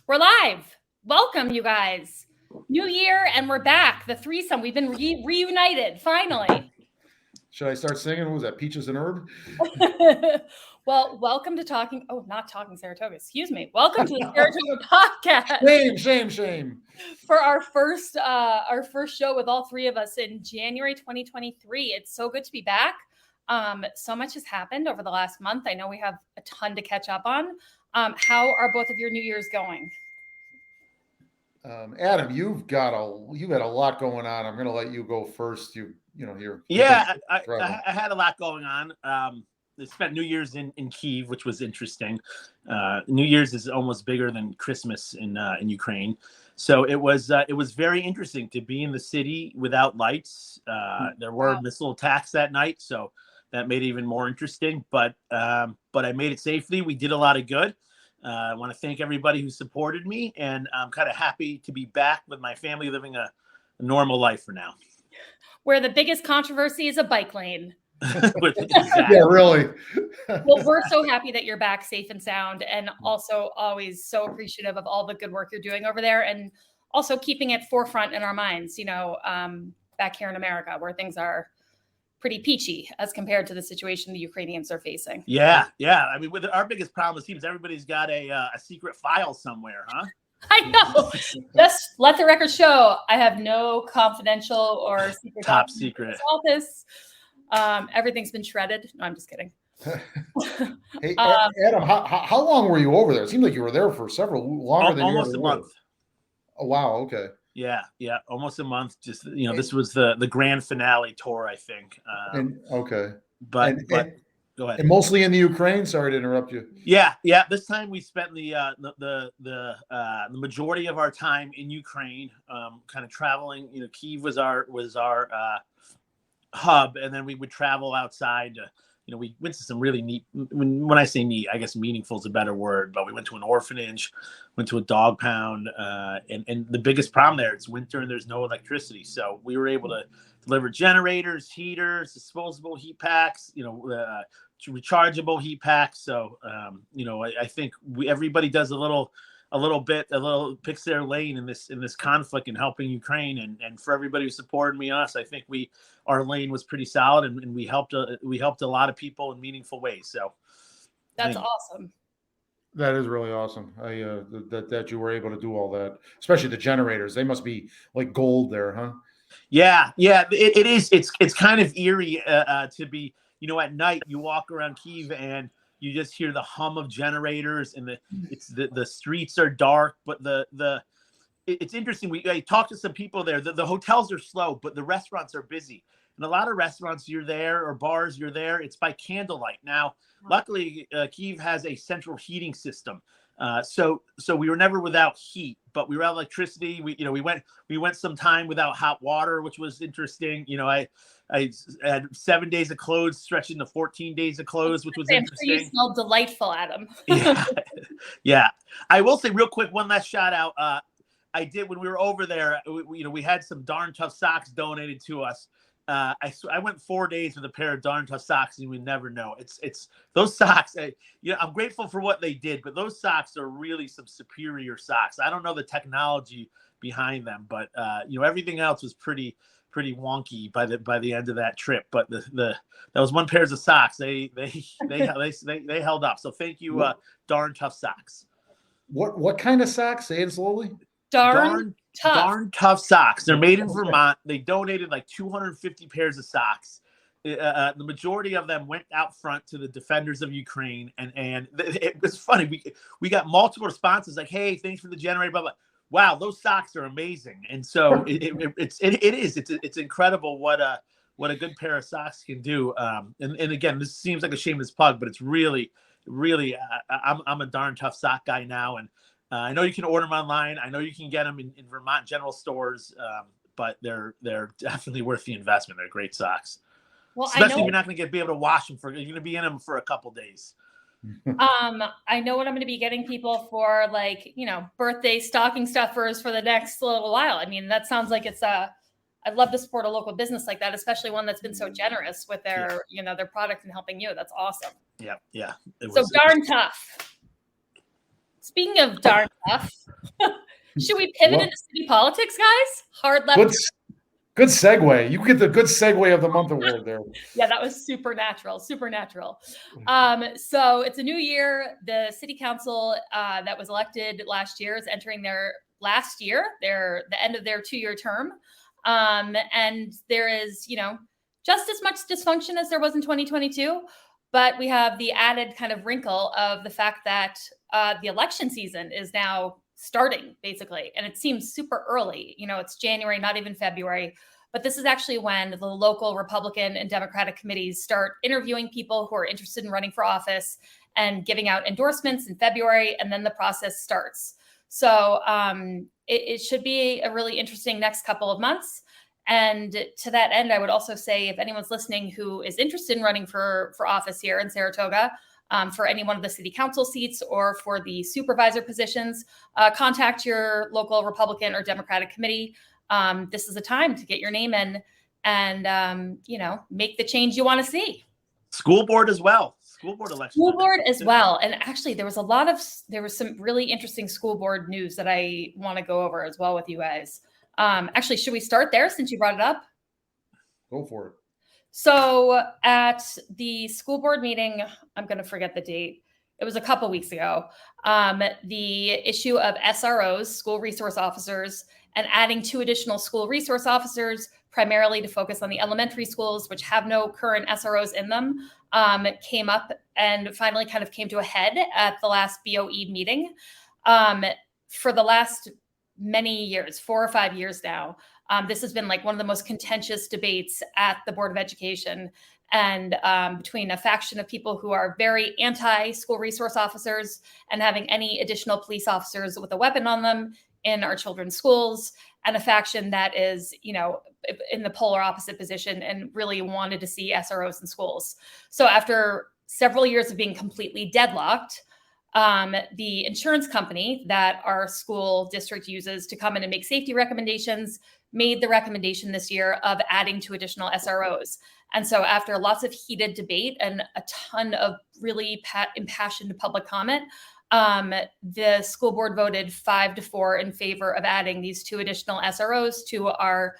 We're live. Welcome, you guys. New year, and we're back. The threesome. We've been reunited, finally. Should I start singing? What was that? Peaches and Herb? Well, welcome to not Talking Saratoga. Excuse me. Welcome to the Saratoga podcast. Shame. For our first show with all three of us in January 2023. It's so good to be back. So much has happened over the last month. I know we have a ton to catch up on. How are both of your New Year's going? Adam, you've had a lot going on. I'm going to let you go first. I had a lot going on. I spent New Year's in Kyiv, which was interesting. New Year's is almost bigger than Christmas in Ukraine, so it was very interesting to be in the city without lights. There were missile attacks that night, so that made it even more interesting. But I made it safely. We did a lot of good. I want to thank everybody who supported me, and I'm kind of happy to be back with my family living a normal life for now. Where the biggest controversy is a bike lane. Exactly. Yeah, really. Well, we're so happy that you're back safe and sound, and also always so appreciative of all the good work you're doing over there, and also keeping it forefront in our minds, back here in America where things are pretty peachy as compared to the situation the Ukrainians are facing. Yeah. I mean, with our biggest problem, it seems everybody's got a secret file somewhere, huh? I know. Just let the record show I have no confidential or secret top secret office. Everything's been shredded. No, I'm just kidding. Hey, Adam, how long were you over there? It seemed like you were there for longer than almost a month. Oh wow, okay. Yeah, almost a month. Just this was the grand finale tour, I think. Okay, but go ahead. And mostly in the Ukraine. Sorry to interrupt you. Yeah. This time we spent the majority of our time in Ukraine, kind of traveling. Kyiv was our hub, and then we would travel outside. We went to some really neat. When I say neat, I guess meaningful is a better word. But we went to an orphanage, went to a dog pound, and the biggest problem there, it's winter and there's no electricity. So we were able to deliver generators, heaters, disposable heat packs, rechargeable heat packs. So I think everybody does a little picks their lane in this conflict and helping Ukraine, and for everybody who supported me on us, I think our lane was pretty solid, and we helped a lot of people in meaningful ways. So that's awesome. That is really awesome. That you were able to do all that, especially the generators. They must be like gold there, huh? Yeah. It is. It's kind of eerie to be. At night you walk around Kyiv and you just hear the hum of generators, and the streets are dark, but it's interesting. I talked to some people there. The hotels are slow, but the restaurants are busy. And a lot of restaurants you're there, or bars you're there, it's by candlelight. Now, luckily, Kyiv has a central heating system. So we were never without heat, but we were without electricity. We went some time without hot water, which was interesting. I had 7 days of clothes stretching to 14 days of clothes, which was interesting. I'm sure you smelled delightful, Adam. Yeah. I will say real quick, one last shout out. I did when we were over there. We had some Darn Tough socks donated to us. I went 4 days with a pair of Darn Tough socks, and we never know. It's those socks. I'm grateful for what they did, but those socks are really some superior socks. I don't know the technology behind them, but everything else was pretty wonky by the end of that trip. But that was one pair of socks. They held up. So thank you, Darn Tough socks. What kind of socks? Say it slowly. Darn Tough socks. They're made in Vermont. They donated like 250 pairs of socks. The majority of them went out front to the defenders of Ukraine, and it was funny. We got multiple responses like, "Hey, thanks for the generator." Blah blah. Wow, those socks are amazing. And so it's incredible what a good pair of socks can do. And again, this seems like a shameless plug, but it's really I'm a Darn Tough sock guy now, and I know you can order them online. I know you can get them in Vermont general stores, but they're definitely worth the investment. They're great socks. Well, especially if you're not going to be able to wash them you're going to be in them for a couple days. I know what I'm going to be getting people for, birthday stocking stuffers for the next little while. I mean, that sounds like I'd love to support a local business like that, especially one that's been so generous with their product and helping you. That's awesome. Yeah. So Darn Tough. Speaking of darn tough, should we pivot What? into city politics, guys? Hard left. Good segue. You get the good segue of the month award there. Yeah, that was supernatural. So it's a new year. The city council that was elected last year is entering their last year, the end of their 2-year term. And there is, just as much dysfunction as there was in 2022, but we have the added kind of wrinkle of the fact that the election season is now starting, basically. And it seems super early. It's January, not even February. But this is actually when the local Republican and Democratic committees start interviewing people who are interested in running for office and giving out endorsements in February, and then the process starts. So it should be a really interesting next couple of months. And to that end, I would also say, if anyone's listening who is interested in running for office here in Saratoga, for any one of the city council seats or for the supervisor positions, contact your local Republican or Democratic committee. This is a time to get your name in and, make the change you want to see. School board as well. School board elections. School board as well. And actually, there was some really interesting school board news that I want to go over as well with you guys. Actually, should we start there since you brought it up? Go for it. So at the school board meeting, I'm going to forget the date. It was a couple weeks ago. The issue of SROs, school resource officers, and adding 2 additional school resource officers, primarily to focus on the elementary schools, which have no current SROs in them, came up and finally kind of came to a head at the last BOE meeting. For the last many years, 4 or 5 years now, this has been like one of the most contentious debates at the Board of Education, and between a faction of people who are very anti-school resource officers and having any additional police officers with a weapon on them in our children's schools, and a faction that is, in the polar opposite position and really wanted to see SROs in schools. So after several years of being completely deadlocked, the insurance company that our school district uses to come in and make safety recommendations made the recommendation this year of adding 2 additional SROs. And so after lots of heated debate and a ton of really impassioned public comment, the school board voted 5-4 in favor of adding these 2 additional SROs to our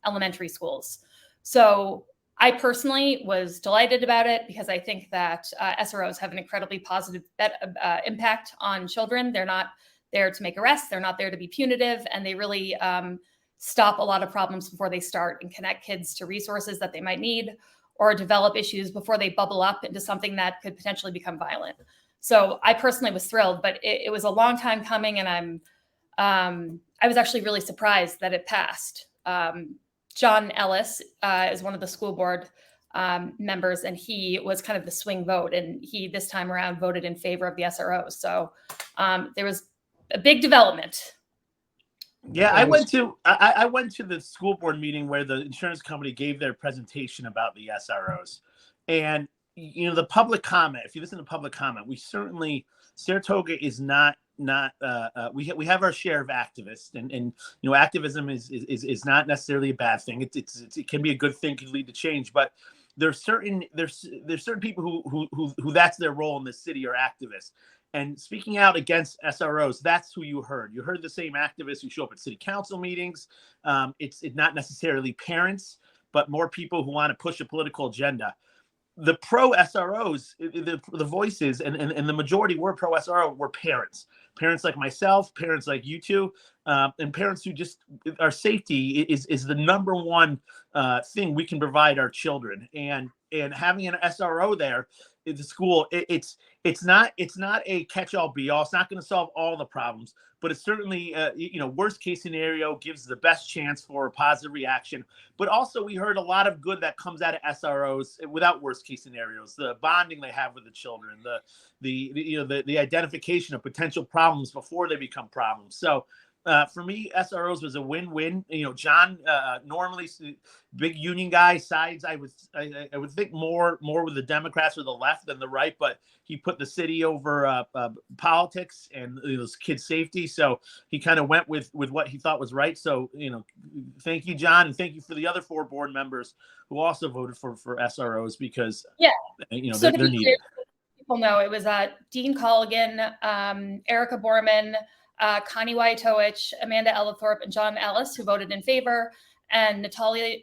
elementary schools. So I personally was delighted about it because I think that SROs have an incredibly positive impact on children. They're not there to make arrests. They're not there to be punitive. And they really stop a lot of problems before they start and connect kids to resources that they might need or develop issues before they bubble up into something that could potentially become violent. So I personally was thrilled, but it was a long time coming, and I was actually really surprised that it passed. John Ellis is one of the school board members, and he was kind of the swing vote, and he this time around voted in favor of the SROs. So there was a big development. Yeah, I went to the school board meeting where the insurance company gave their presentation about the SROs, and the public comment. If you listen to public comment, we certainly Saratoga is not. We have our share of activists, and activism is not necessarily a bad thing. It can be a good thing, can lead to change, but there's certain people who that's their role in the city are activists. And speaking out against SROs, that's who you heard. You heard the same activists who show up at city council meetings. It's not necessarily parents, but more people who want to push a political agenda. The pro SROs, the voices, and the majority were pro SRO were parents like myself, parents like you two, and parents who just, our safety is the number one thing we can provide our children. And having an SRO there in the school, it's not a catch-all be-all. It's not going to solve all the problems, but it's certainly worst case scenario gives the best chance for a positive reaction. But also we heard a lot of good that comes out of SROs without worst case scenarios. The bonding they have with the children, the identification of potential problems before they become problems. So for me, SROs was a win-win. John, normally big union guy, sides. I would think more with the Democrats or the left than the right, but he put the city over politics and kids' safety. So he kind of went with what he thought was right. So thank you, John, and thank you for the other 4 board members who also voted for SROs because yeah, they're needed. people know, it was Dean Colligan, Erica Borman, Connie Wyatowicz, Amanda Ellithorpe, and John Ellis who voted in favor, and Natalia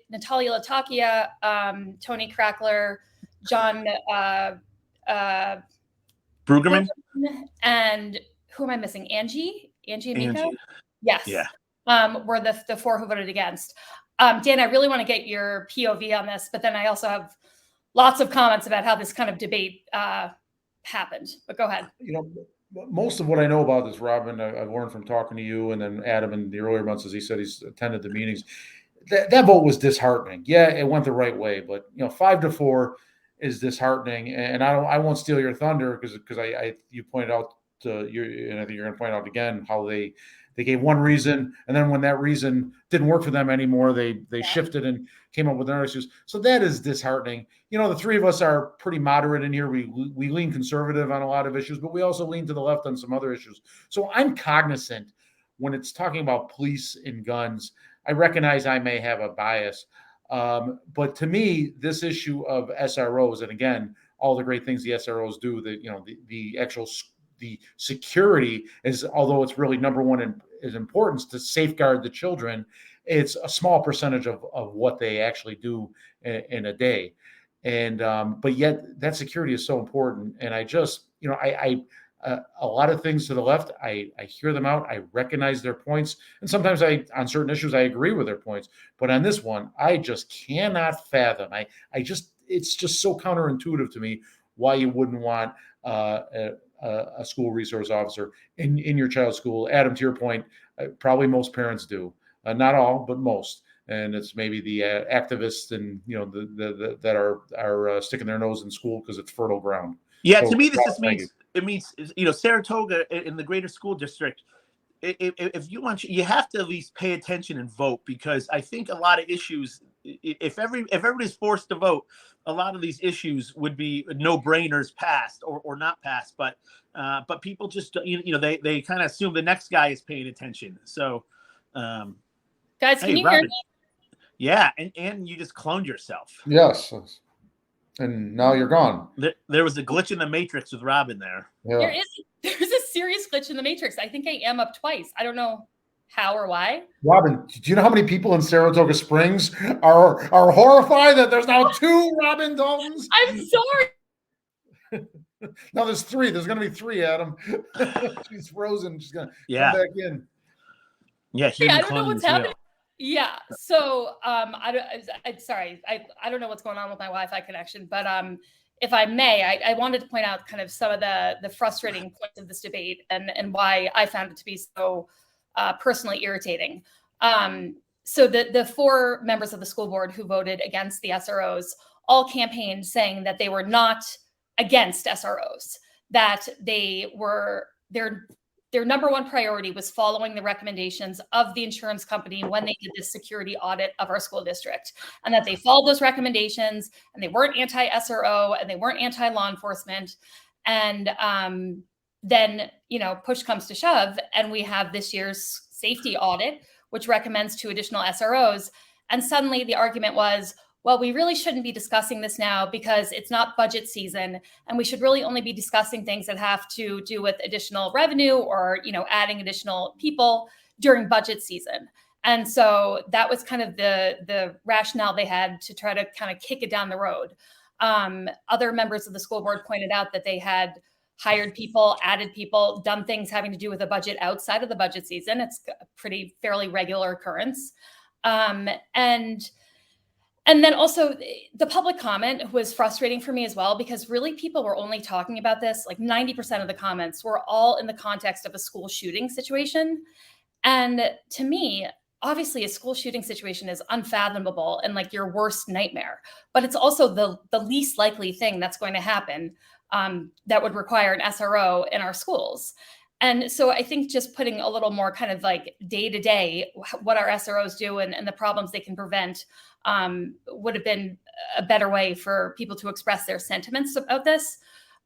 Latakia, Tony Crackler, John Brueggemann? and who am I missing? Angie Amico? Angie. Yes. Yeah. Were the 4 who voted against. Dan, I really want to get your POV on this, but then I also have lots of comments about how this kind of debate happened. But go ahead. Most of what I know about this, Robin, I've learned from talking to you and then Adam in the earlier months, as he said, he's attended the meetings. That vote was disheartening. Yeah, it went the right way, but 5-4 is disheartening. And I won't steal your thunder because you pointed out and I think you're going to point out again how they gave one reason, and then when that reason didn't work for them anymore, they shifted and came up with other issues. So that is disheartening. The 3 of us are pretty moderate in here. We lean conservative on a lot of issues, but we also lean to the left on some other issues. So I'm cognizant when it's talking about police and guns. I recognize I may have a bias, but to me, this issue of SROs, and again, all the great things the SROs do, the security is, although it's really number one in importance to safeguard the children, it's a small percentage of what they actually do in a day. And but yet that security is so important. And I just, a lot of things to the left, I hear them out. I recognize their points. And sometimes on certain issues, I agree with their points. But on this one, I just cannot fathom. It's just so counterintuitive to me why you wouldn't want a school resource officer in your child's school. Adam, to your point, probably most parents do. Not all, but most. And it's maybe the activists and that are sticking their nose in school because it's fertile ground. Yeah, so, to me, this just means Saratoga in the greater school district. If you want, you have to at least pay attention and vote, because I think a lot of issues, if everybody's forced to vote, a lot of these issues would be no-brainers passed or not passed. But people just they kind of assume the next guy is paying attention. So, guys, can you hear me? Yeah, and you just cloned yourself. Yes. And now you're gone. There was a glitch in the matrix with Robin there. Yeah. There's a serious glitch in the matrix. I think I am up twice. I don't know how or why. Robin, do you know how many people in Saratoga Springs are horrified that there's now 2 Robin Daltons? I'm sorry. No, there's 3. There's going to be 3, Adam. She's frozen. She's going to come back in. Yeah, I don't know what's happening. Yeah. So I'm sorry. I don't know what's going on with my Wi-Fi connection, but if I may, I wanted to point out kind of some of the frustrating points of this debate and why I found it to be so personally irritating. So the 4 members of the school board who voted against the SROs all campaigned saying that they were not against SROs, that their number one priority was following the recommendations of the insurance company when they did this security audit of our school district, and that they followed those recommendations, and they weren't anti-SRO and they weren't anti-law enforcement. And then, push comes to shove, and we have this year's safety audit, which recommends 2 additional SROs. And suddenly the argument was, well, we really shouldn't be discussing this now because it's not budget season, and we should really only be discussing things that have to do with additional revenue or, adding additional people during budget season. And so that was kind of the rationale they had to try to kind of kick it down the road. Other members of the school board pointed out that they had hired people, added people, done things having to do with the budget outside of the budget season. It's a pretty fairly regular occurrence. And then also the public comment was frustrating for me as well, because really people were only talking about this, like 90% of the comments were all in the context of a school shooting situation. And to me, obviously a school shooting situation is unfathomable and like your worst nightmare, but it's also the least likely thing that's going to happen that would require an SRO in our schools. And so I think just putting a little more kind of like day to day, what our SROs do and the problems they can prevent would have been a better way for people to express their sentiments about this.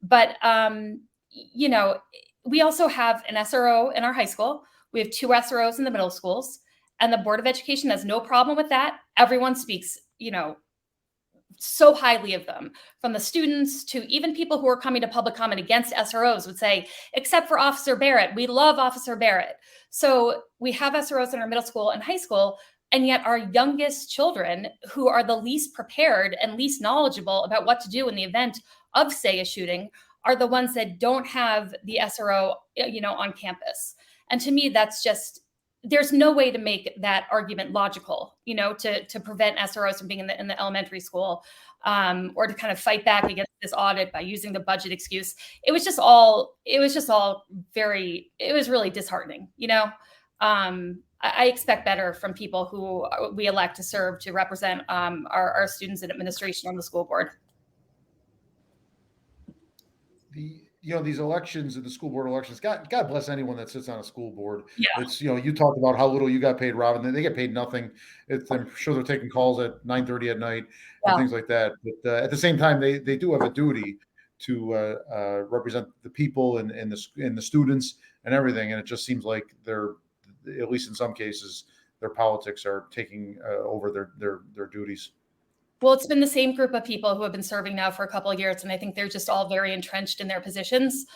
But, we also have an SRO in our high school. We have 2 SROs in the middle schools, and the Board of Education has no problem with that. Everyone speaks, so highly of them, from the students to even people who are coming to public comment against SROs would say, except for Officer Barrett, we love Officer Barrett. So we have SROs in our middle school and high school, and yet our youngest children, who are the least prepared and least knowledgeable about what to do in the event of, say, a shooting, are the ones that don't have the SRO, on campus. And to me, that's just, there's no way to make that argument logical, to prevent SROs from being in the elementary school, or to kind of fight back against this audit by using the budget excuse. It was really disheartening. I expect better from people who we elect to serve to represent our students and administration on the school board. These elections and the school board elections, God bless anyone that sits on a school board. Yeah. It's, you talked about how little you got paid, Robin. They get paid nothing. I'm sure they're taking calls at 9:30 at night and things like that. But at the same time, they do have a duty to represent the people and the students and everything. And it just seems like they're, at least in some cases, their politics are taking over their duties. Well, it's been the same group of people who have been serving now for a couple of years, and I think they're just all very entrenched in their positions.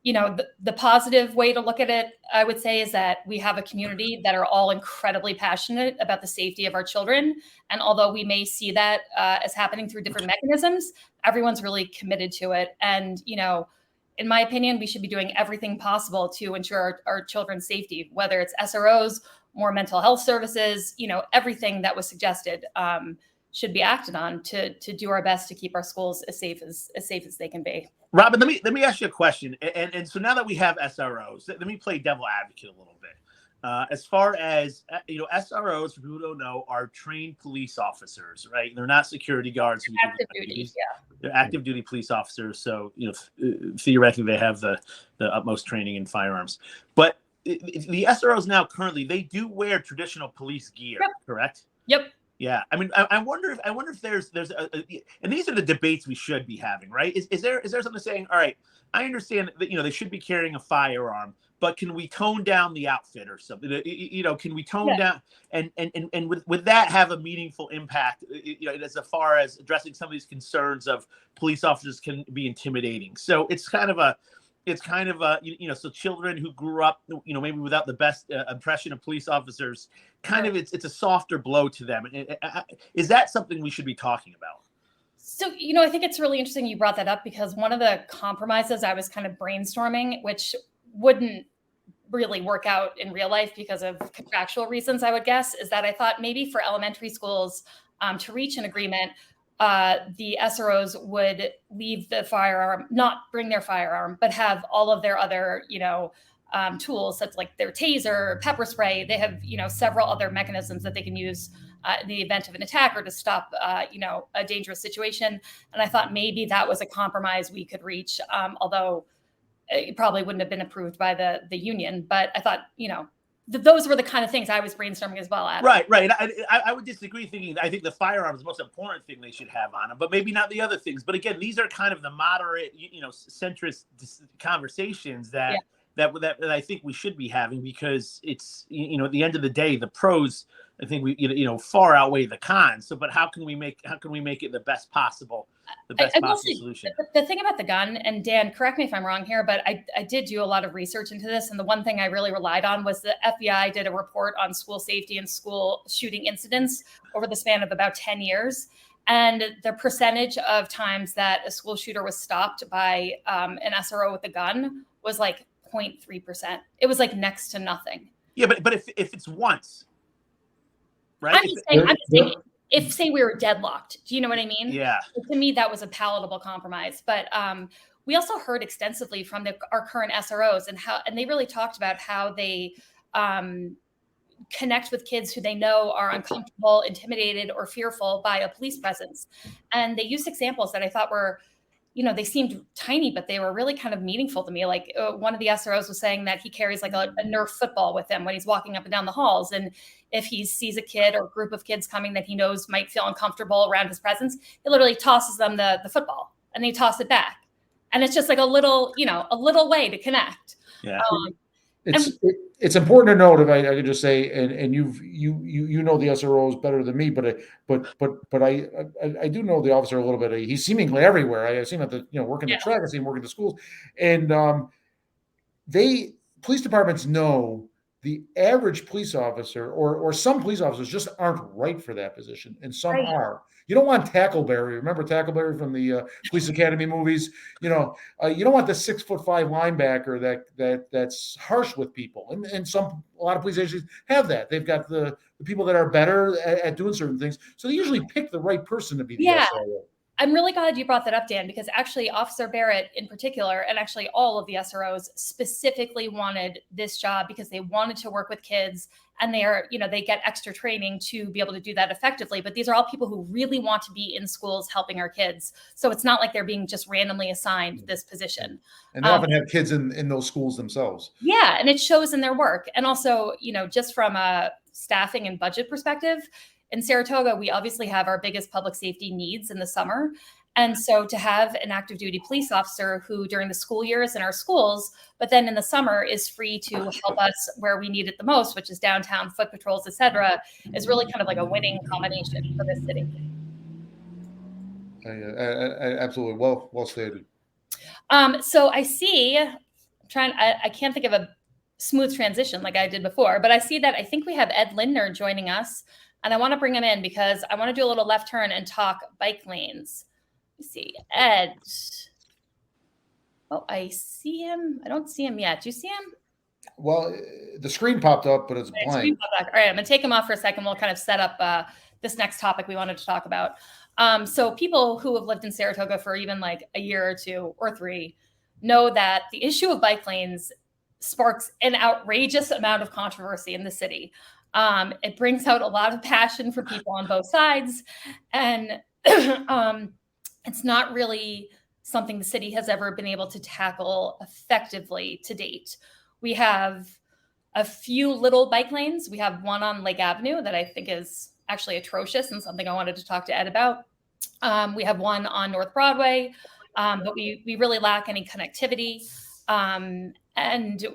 The positive way to look at it, I would say, is that we have a community that are all incredibly passionate about the safety of our children. And although we may see that as happening through different mechanisms, everyone's really committed to it. And, in my opinion, we should be doing everything possible to ensure our children's safety, whether it's SROs, more mental health services, everything that was suggested should be acted on to do our best to keep our schools as safe as they can be. Robin, let me ask you a question. And so now that we have SROs, let me play devil advocate a little bit. As far as, SROs, for people who don't know, are trained police officers, right? They're not security guards. Active duty, yeah. They're active duty police officers. So, theoretically, they have the utmost training in firearms. But the SROs now currently, they do wear traditional police gear, correct? Yep. Yeah, I mean, I wonder if there's and these are the debates we should be having, right? Is there something saying, all right, I understand that they should be carrying a firearm, but can we tone down the outfit or something? Can we tone down and would that have a meaningful impact? As far as addressing some of these concerns of police officers can be intimidating. So it's kind of a so children who grew up, maybe without the best impression of police officers, it's a softer blow to them. Is that something we should be talking about? So, I think it's really interesting you brought that up, because one of the compromises I was kind of brainstorming, which wouldn't really work out in real life because of contractual reasons, I would guess, is that I thought maybe for elementary schools to reach an agreement, the SROs would leave the firearm, not bring their firearm, but have all of their other, tools, such like their taser, pepper spray. They have, several other mechanisms that they can use in the event of an attack or to stop, a dangerous situation. And I thought maybe that was a compromise we could reach, although it probably wouldn't have been approved by the union. But I thought, those were the kind of things I was brainstorming as well. Adam. Right. I would disagree, thinking I think the firearm is the most important thing they should have on them, but maybe not the other things. But again, these are kind of the moderate, centrist conversations that I think we should be having, because it's, at the end of the day, the pros, I think we, far outweigh the cons. So, but how can we make it the best possible solution? The thing about the gun, and Dan, correct me if I'm wrong here, but I did do a lot of research into this. And the one thing I really relied on was the FBI did a report on school safety and school shooting incidents over the span of about 10 years. And the percentage of times that a school shooter was stopped by an SRO with a gun was like 0.3%. It was like next to nothing. Yeah, but if it's once, right? I'm just saying, if say we were deadlocked, do you know what I mean? Yeah. To me, that was a palatable compromise. But we also heard extensively from our current SROs and they really talked about how they connect with kids who they know are uncomfortable, intimidated, or fearful by a police presence. And they used examples that I thought were, they seemed tiny, but they were really kind of meaningful to me. Like one of the SROs was saying that he carries like a Nerf football with him when he's walking up and down the halls. And if he sees a kid or a group of kids coming that he knows might feel uncomfortable around his presence, he literally tosses them the football and they toss it back. And it's just like a little way to connect. Yeah. it's important to note, if I could just say, and you know the SROs better than me, but I do know the officer a little bit. He's seemingly everywhere. I see him at the working the track. I see him working the schools, and police departments know the average police officer or some police officers just aren't right for that position, and some are. You don't want Tackleberry. Remember Tackleberry from the Police Academy movies? You don't want the 6'5" linebacker that's harsh with people. And a lot of police agencies have that. They've got the people that are better at doing certain things. So they usually pick the right person to be the SRO. I'm really glad you brought that up, Dan, because actually Officer Barrett in particular, and actually all of the SROs specifically wanted this job because they wanted to work with kids, and they get extra training to be able to do that effectively. But these are all people who really want to be in schools helping our kids. So it's not like they're being just randomly assigned this position. And they often have kids in those schools themselves. Yeah, and it shows in their work. And also, just from a staffing and budget perspective, in Saratoga, we obviously have our biggest public safety needs in the summer. And so to have an active duty police officer who during the school year is in our schools, but then in the summer is free to help us where we need it the most, which is downtown, foot patrols, et cetera, is really kind of like a winning combination for this city. Absolutely. Well stated. So I see, I can't think of a smooth transition like I did before, but I see that I think we have Ed Lindner joining us. And I want to bring him in because I want to do a little left turn and talk bike lanes. Let me see. Ed. Oh, I see him. I don't see him yet. Do you see him? Well, the screen popped up, but it's blank. All right, I'm going to take him off for a second. We'll kind of set up this next topic we wanted to talk about. So people who have lived in Saratoga for even like a year or two or three know that the issue of bike lanes sparks an outrageous amount of controversy in the city. It brings out a lot of passion for people on both sides. And it's not really something the city has ever been able to tackle effectively to date. We have a few little bike lanes. We have one on Lake Avenue that I think is actually atrocious and something I wanted to talk to Ed about. We have one on North Broadway, but we really lack any connectivity. And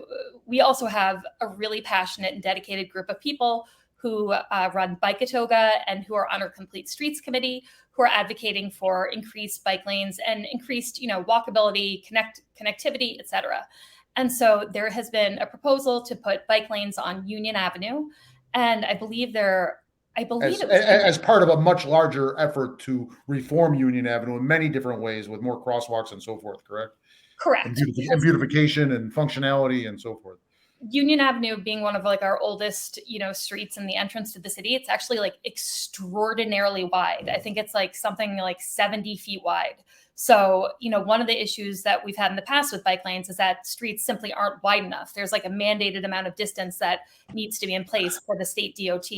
we also have a really passionate and dedicated group of people who run Bikeatoga and who are on our Complete Streets Committee, who are advocating for increased bike lanes and increased, walkability, connectivity, et cetera. And so there has been a proposal to put bike lanes on Union Avenue. And I believe as part of a much larger effort to reform Union Avenue in many different ways with more crosswalks and so forth, correct? Correct. And beautification and functionality and so forth. Union Avenue being one of like our oldest, streets in the entrance to the city, it's actually like extraordinarily wide. I think it's like something like 70 feet wide. So, one of the issues that we've had in the past with bike lanes is that streets simply aren't wide enough. There's like a mandated amount of distance that needs to be in place for the state DOT.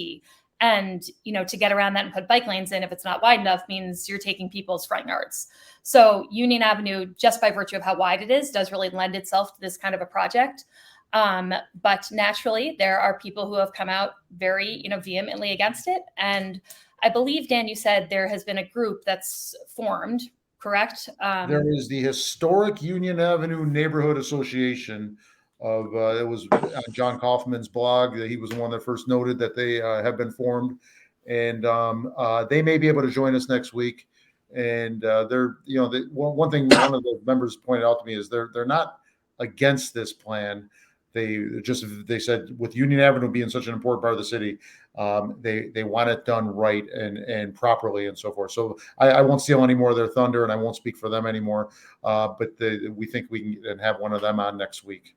And, to get around that and put bike lanes in, if it's not wide enough, means you're taking people's front yards. So Union Avenue, just by virtue of how wide it is, does really lend itself to this kind of a project. But naturally, there are people who have come out very, vehemently against it. And I believe, Dan, you said there has been a group that's formed, correct? There is the Historic Union Avenue Neighborhood Association. It was on John Kaufman's blog that he was the one that first noted that they have been formed, and they may be able to join us next week. And they're, one thing one of the members pointed out to me is they're not against this plan. They said with Union Avenue being such an important part of the city, they want it done right and properly and so forth. So I won't steal any more of their thunder, and I won't speak for them anymore. But we think we can have one of them on next week.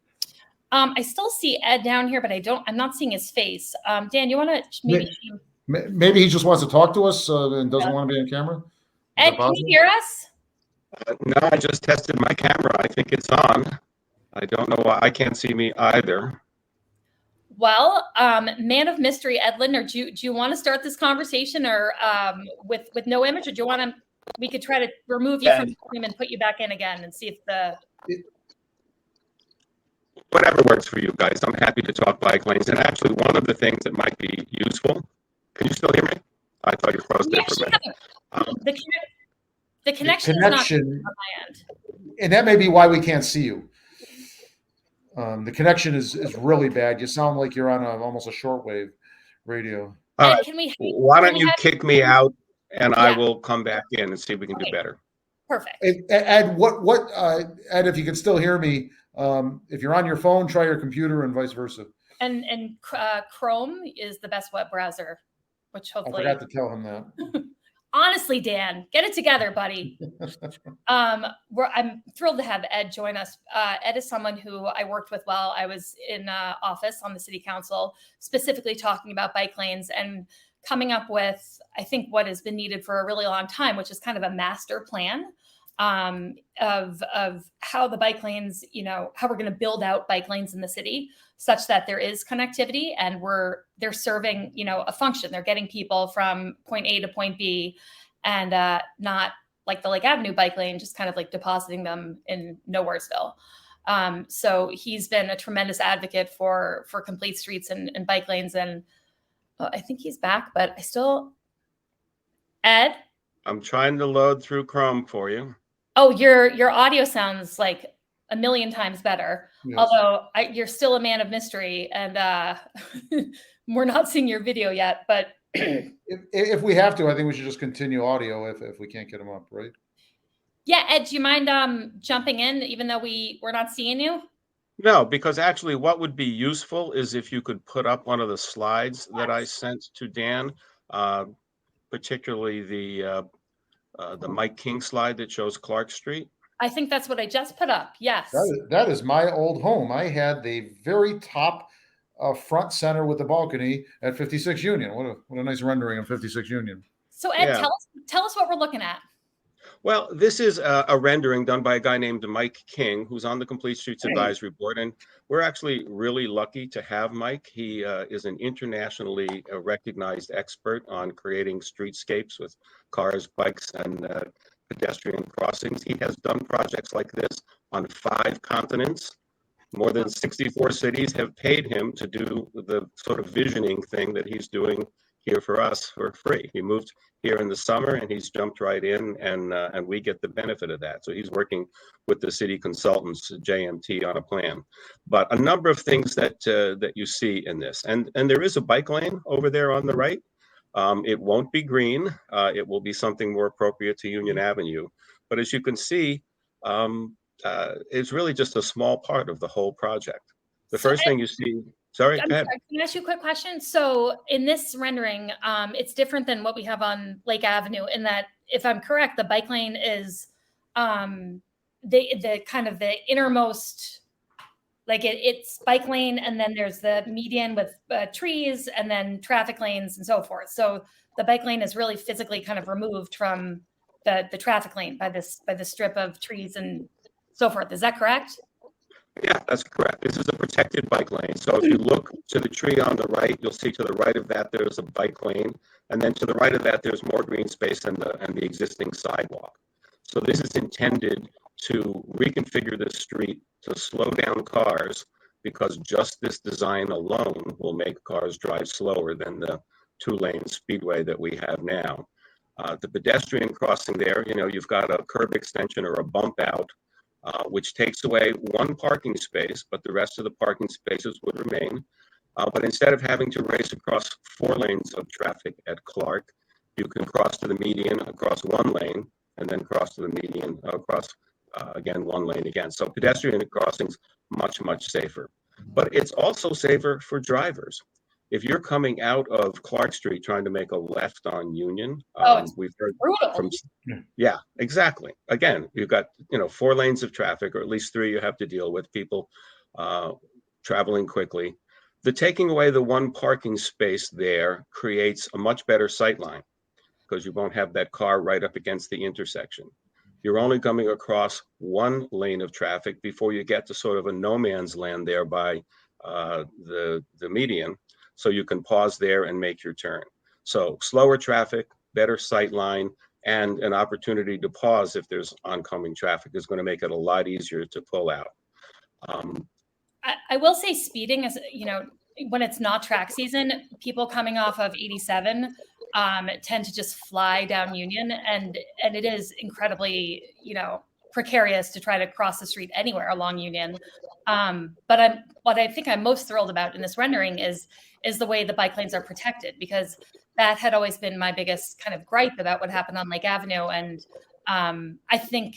I still see Ed down here, but I'm not seeing his face. Dan, you want to maybe he just wants to talk to us and doesn't want to be on camera? Ed, can you hear us? No, I just tested my camera. I think it's on. I don't know why I can't see me either. Well, man of mystery, Ed Lindner, do you want to start this conversation or with no image, or do you want to? We could try to remove you from the stream and put you back in again and see if whatever works for you guys. I'm happy to talk bike lanes. And actually, one of the things that might be useful. Can you still hear me? I thought you froze there for a minute. The connection is not on my end. And that may be why we can't see you. The connection is really bad. You sound like you're on almost a shortwave radio. All Ed, right. can we Why don't you have kick me out and I Yeah. will come back in and see if we can do Okay. better. Perfect. Ed, Ed, if you can still hear me, if you're on your phone, try your computer and vice versa. And Chrome is the best web browser, which I hopefully. forgot to tell him that. Honestly, Dan, get it together, buddy. I'm thrilled to have Ed join us. Ed is someone who I worked with while I was in office on the city council, specifically talking about bike lanes and coming up with, I think, what has been needed for a really long time, which is kind of a master plan of how the bike lanes, how we're going to build out bike lanes in the city such that there is connectivity and they're serving, a function. They're getting people from point A to point B and not like the Lake Avenue bike lane, just kind of like depositing them in Nowheresville. So he's been a tremendous advocate for complete streets and bike lanes. And I think he's back, but Ed? I'm trying to load through Chrome for you. Oh, your audio sounds like a million times better. Yes. Although you're still a man of mystery, and we're not seeing your video yet. But if we have to, I think we should just continue audio if we can't get them up, right? Yeah, Ed, do you mind jumping in, even though we're not seeing you? No, because actually, what would be useful is if you could put up one of the slides that I sent to Dan, particularly the Mike King slide that shows Clark Street. I think that's what I just put up. Yes. That is my old home. I had the very top front center with the balcony at 56 Union. What a nice rendering of 56 Union. So Ed, tell us what we're looking at. Well, this is a rendering done by a guy named Mike King, who's on the Complete Streets Advisory Board. And we're actually really lucky to have Mike. He is an internationally recognized expert on creating streetscapes with cars, bikes, and pedestrian crossings. He has done projects like this on 5 continents. More than 64 cities have paid him to do the sort of visioning thing that he's doing here for us for free. He moved here in the summer and he's jumped right in, and we get the benefit of that. So he's working with the city consultants, JMT, on a plan. But a number of things that you see in this, and there is a bike lane over there on the right. It won't be green. It will be something more appropriate to Union Avenue. But as you can see, it's really just a small part of the whole project. The first thing you see. Sorry, go ahead. Can I ask you a quick question? So in this rendering, it's different than what we have on Lake Avenue in that, if I'm correct, the bike lane is the kind of the innermost, like it's bike lane, and then there's the median with trees, and then traffic lanes and so forth. So the bike lane is really physically kind of removed from the traffic lane by the strip of trees and so forth. Is that correct? Yeah, that's correct. This is a protected bike lane. So if you look to the tree on the right, you'll see to the right of that there's a bike lane, and then to the right of that there's more green space and the existing sidewalk. So this is intended to reconfigure the street to slow down cars, because just this design alone will make cars drive slower than the 2-lane speedway that we have now. The pedestrian crossing there, you've got a curb extension or a bump out, which takes away 1 parking space, but the rest of the parking spaces would remain. But instead of having to race across 4 lanes of traffic at Clark, you can cross to the median across 1 lane, and then cross to the median across, again, 1 lane again. So pedestrian crossings, much, much safer. But it's also safer for drivers. If you're coming out of Clark Street trying to make a left on Union, we've heard from, yeah, exactly. Again, you've got 4 lanes of traffic, or at least 3 you have to deal with, people traveling quickly. The taking away the 1 parking space there creates a much better sight line, because you won't have that car right up against the intersection. You're only coming across 1 lane of traffic before you get to sort of a no man's land there by the median. So you can pause there and make your turn. So slower traffic, better sight line, and an opportunity to pause if there's oncoming traffic is going to make it a lot easier to pull out. I will say speeding is, when it's not track season, people coming off of 87 tend to just fly down Union, and it is incredibly, precarious to try to cross the street anywhere along Union. But what I think I'm most thrilled about in this rendering is the way the bike lanes are protected, because that had always been my biggest kind of gripe about what happened on Lake Avenue. And I think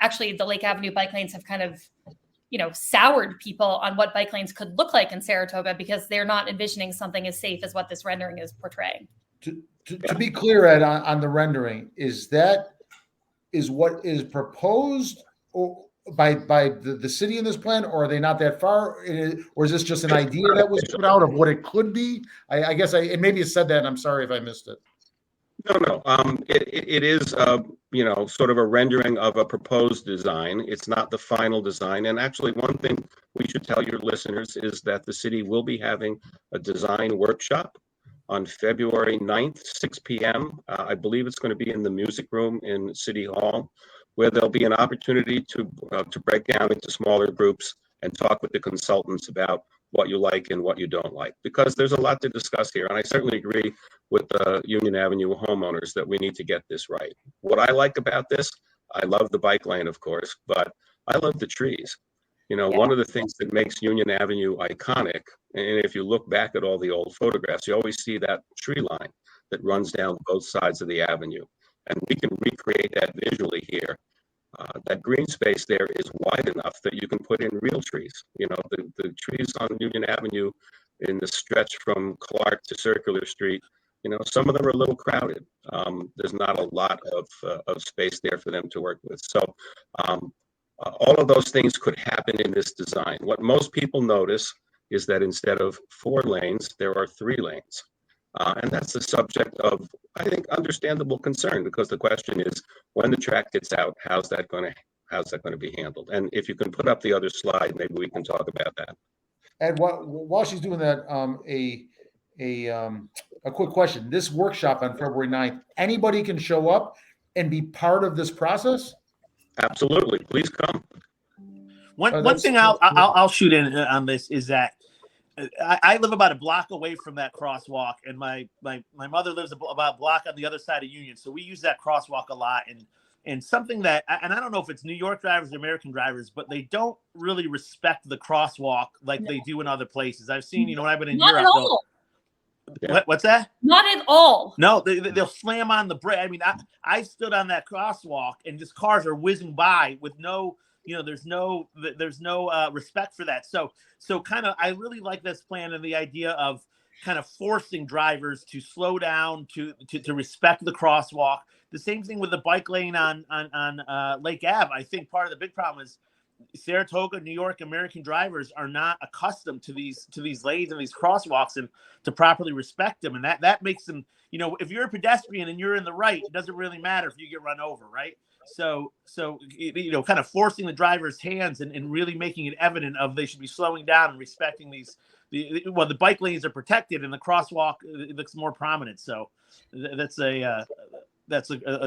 actually the Lake Avenue bike lanes have kind of, soured people on what bike lanes could look like in Saratoga, because they're not envisioning something as safe as what this rendering is portraying. To be clear, Ed, on the rendering, is what is proposed by the city in this plan, or are they not that far? Or is this just an idea that was put out of what it could be? I guess maybe you said that, and I'm sorry if I missed it. No. It is, sort of a rendering of a proposed design. It's not the final design. And actually, one thing we should tell your listeners is that the city will be having a design workshop on February 9th, 6 p.m. I believe it's going to be in the music room in City Hall, where there'll be an opportunity to break down into smaller groups and talk with the consultants about what you like and what you don't like, because there's a lot to discuss here. And I certainly agree with the Union Avenue homeowners that we need to get this right. What I like about this, I love the bike lane, of course, but I love the trees. One of the things that makes Union Avenue iconic, and if you look back at all the old photographs, you always see that tree line that runs down both sides of the avenue. And we can recreate that visually here. That green space there is wide enough that you can put in real trees. The trees on Union Avenue in the stretch from Clark to Circular Street, some of them are a little crowded. There's not a lot of space there for them to work with. So all of those things could happen in this design. What most people notice is that instead of 4 lanes, there are 3 lanes. And that's the subject of, I think, understandable concern, because the question is, when the track gets out, how's that going to be handled? And if you can put up the other slide, maybe we can talk about that. And while she's doing that, a quick question. This workshop on February 9th, anybody can show up and be part of this process? Absolutely. Please come. One thing I'll shoot in on this is that I live about a block away from that crosswalk, and my mother lives about a block on the other side of Union. So we use that crosswalk a lot. And something that, and I don't know if it's New York drivers or American drivers, but they don't really respect the crosswalk like they do in other places. I've seen, when I've been in Europe. What's that? Not at all. No, they'll slam on the brake. I mean, I stood on that crosswalk and just cars are whizzing by with no, there's no respect for that. So kind of, I really like this plan and the idea of kind of forcing drivers to slow down, to respect the crosswalk. The same thing with the bike lane on Lake Ave. I think part of the big problem is Saratoga, New York, American drivers are not accustomed to these lanes and these crosswalks and to properly respect them. And that makes them, if you're a pedestrian and you're in the right, it doesn't really matter if you get run over, right? So kind of forcing the driver's hands and really making it evident of they should be slowing down and respecting the bike lanes are protected and the crosswalk looks more prominent. So that's a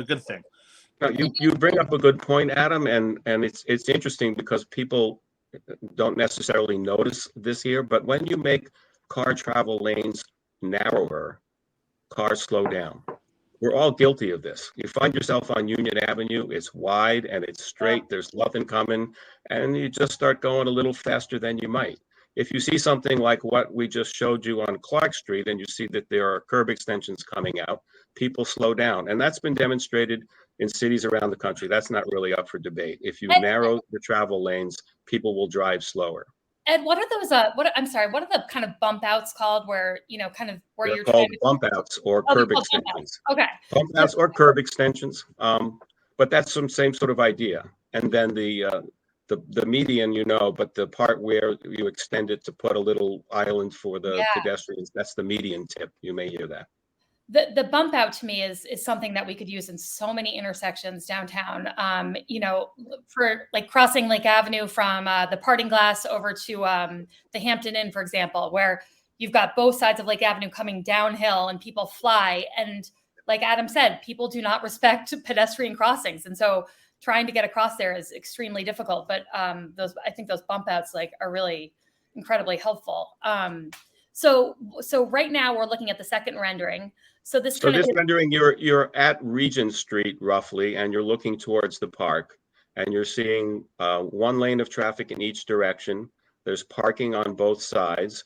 good thing. You bring up a good point, Adam, and it's interesting because people don't necessarily notice this here, but when you make car travel lanes narrower, cars slow down. We're all guilty of this. You find yourself on Union Avenue, it's wide and it's straight, there's nothing coming, and you just start going a little faster than you might. If you see something like what we just showed you on Clark Street and you see that there are curb extensions coming out, people slow down. And that's been demonstrated in cities around the country. That's not really up for debate. If you narrow the travel lanes, people will drive slower. Ed, what are those? What are the kind of bump outs called? Where They're you're called bump outs or curb extensions. Okay, bump outs or curb extensions. But that's some same sort of idea. And then the median, but the part where you extend it to put a little island for the pedestrians, that's the median tip. You may hear that. The bump out to me is something that we could use in so many intersections downtown. For like crossing Lake Avenue from the Parting Glass over to the Hampton Inn, for example, where you've got both sides of Lake Avenue coming downhill and people fly. And like Adam said, people do not respect pedestrian crossings. And so trying to get across there is extremely difficult. But I think those bump outs are really incredibly helpful. So right now we're looking at the second rendering. So this rendering, you're at Regent Street roughly, and you're looking towards the park. and you're seeing one lane of traffic in each direction. There's parking on both sides.